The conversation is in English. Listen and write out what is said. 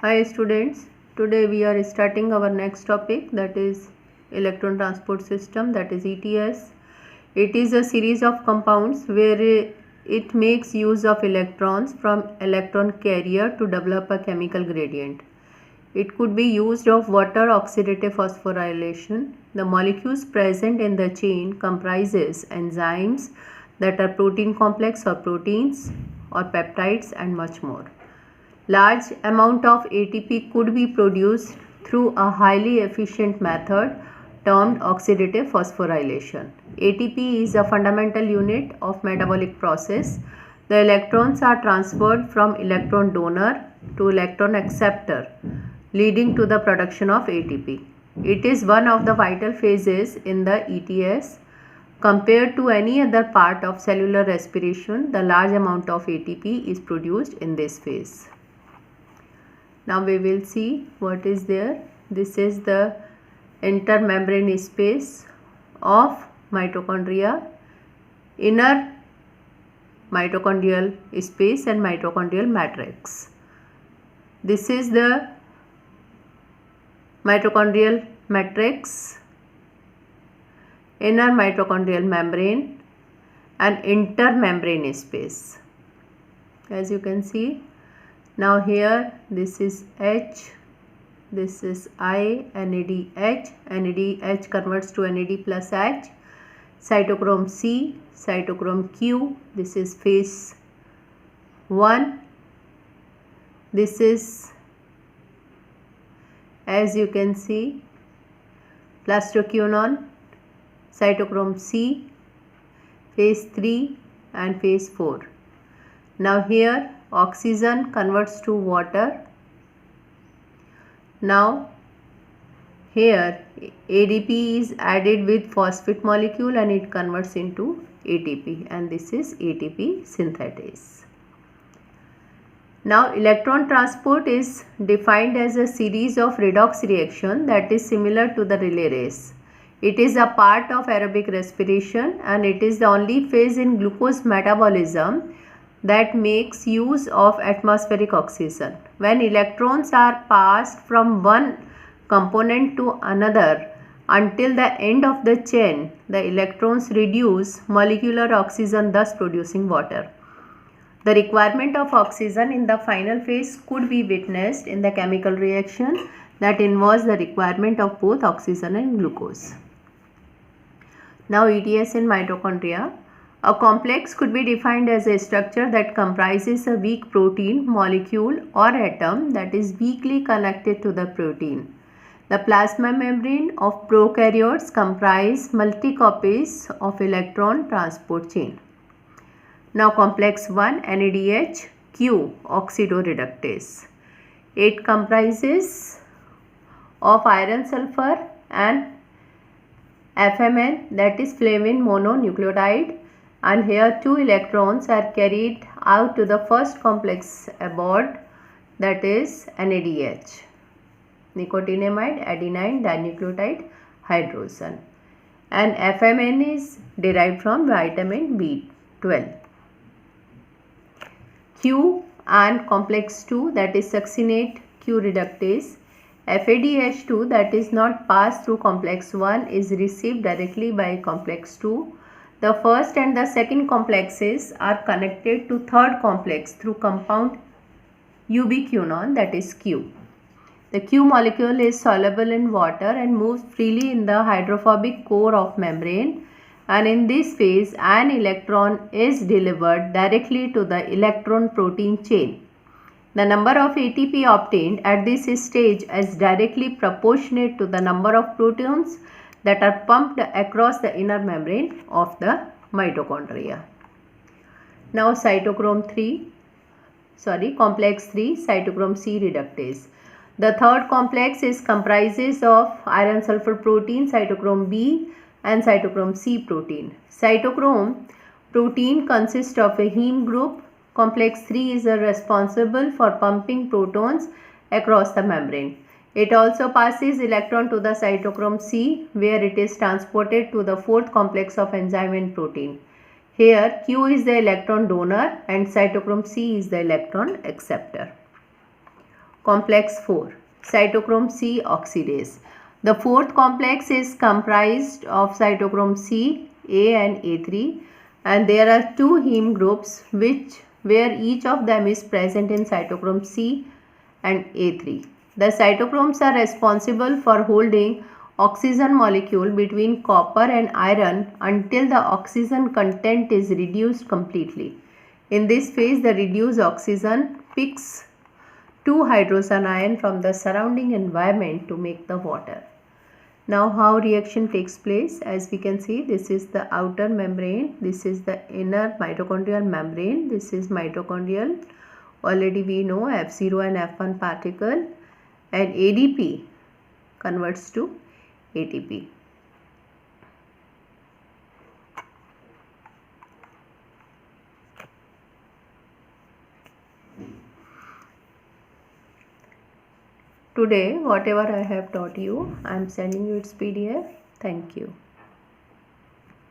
Hi students, today we are starting our next topic, that is electron transport system, that is ETS. It is a series of compounds where it makes use of electrons from electron carrier to develop a chemical gradient. It could be used of water oxidative phosphorylation. The molecules present in the chain comprises enzymes that are protein complex or proteins or peptides and much more. Large amount of ATP could be produced through a highly efficient method termed oxidative phosphorylation. ATP is a fundamental unit of metabolic process. The electrons are transferred from electron donor to electron acceptor, leading to the production of ATP. It is one of the vital phases in the ETS. Compared to any other part of cellular respiration, the large amount of ATP is produced in this phase. Now we will see what is there. This is the intermembrane space of mitochondria, inner mitochondrial space and mitochondrial matrix. This is the mitochondrial matrix, inner mitochondrial membrane and intermembrane space. As you can see, now here this is H, this is I, NADH, NADH converts to NAD plus H, cytochrome C, cytochrome Q, this is phase 1, this is, as you can see, plastoquinone, cytochrome C, phase 3 and phase 4. Now here oxygen converts to water. Now here ADP is added with phosphate molecule and it converts into ATP, and this is ATP synthetase. Now electron transport is defined as a series of redox reaction that is similar to the relay race. It is a part of aerobic respiration and it is the only phase in glucose metabolism that makes use of atmospheric oxygen. When electrons are passed from one component to another until the end of the chain, the electrons reduce molecular oxygen, thus producing water. The requirement of oxygen in the final phase could be witnessed in the chemical reaction that involves the requirement of both oxygen and glucose. Now ETS in mitochondria. A complex could be defined as a structure that comprises a weak protein molecule or atom that is weakly connected to the protein. The plasma membrane of prokaryotes comprise multi-copies of electron transport chain. Now complex 1, NADH, Q, oxidoreductase. It comprises of iron sulfur and FMN, that is flavin mononucleotide, and here 2 electrons are carried out to the first complex aboard, that is NADH, nicotinamide adenine dinucleotide hydrogen, and FMN is derived from vitamin B12. Q and complex 2, that is succinate Q reductase. FADH2, that is not passed through complex 1, is received directly by complex 2. The first and the second complexes are connected to third complex through compound ubiquinone, that is Q. The Q molecule is soluble in water and moves freely in the hydrophobic core of membrane, and in this phase an electron is delivered directly to the electron protein chain. The number of ATP obtained at this stage is directly proportionate to the number of protons that are pumped across the inner membrane of the mitochondria. Now complex 3, cytochrome C reductase. The third complex comprises of iron sulfur protein, cytochrome B and cytochrome C protein. Cytochrome protein consists of a heme group. Complex 3 is responsible for pumping protons across the membrane. It also passes electron to the cytochrome C, where it is transported to the fourth complex of enzyme and protein. Here Q is the electron donor and cytochrome C is the electron acceptor. complex 4, cytochrome C oxidase. The fourth complex is comprised of cytochrome C, A and A3, and there are two heme groups where each of them is present in cytochrome C and A3. The cytochromes are responsible for holding oxygen molecule between copper and iron until the oxygen content is reduced completely. In this phase, the reduced oxygen picks two hydrogen ion from the surrounding environment to make the water. Now how reaction takes place, as we can see, this is the outer membrane, this is the inner mitochondrial membrane, this is mitochondrial, already we know F0 and F1 particle, and ADP converts to ATP. Today, whatever I have taught you, I am sending you its PDF. Thank you.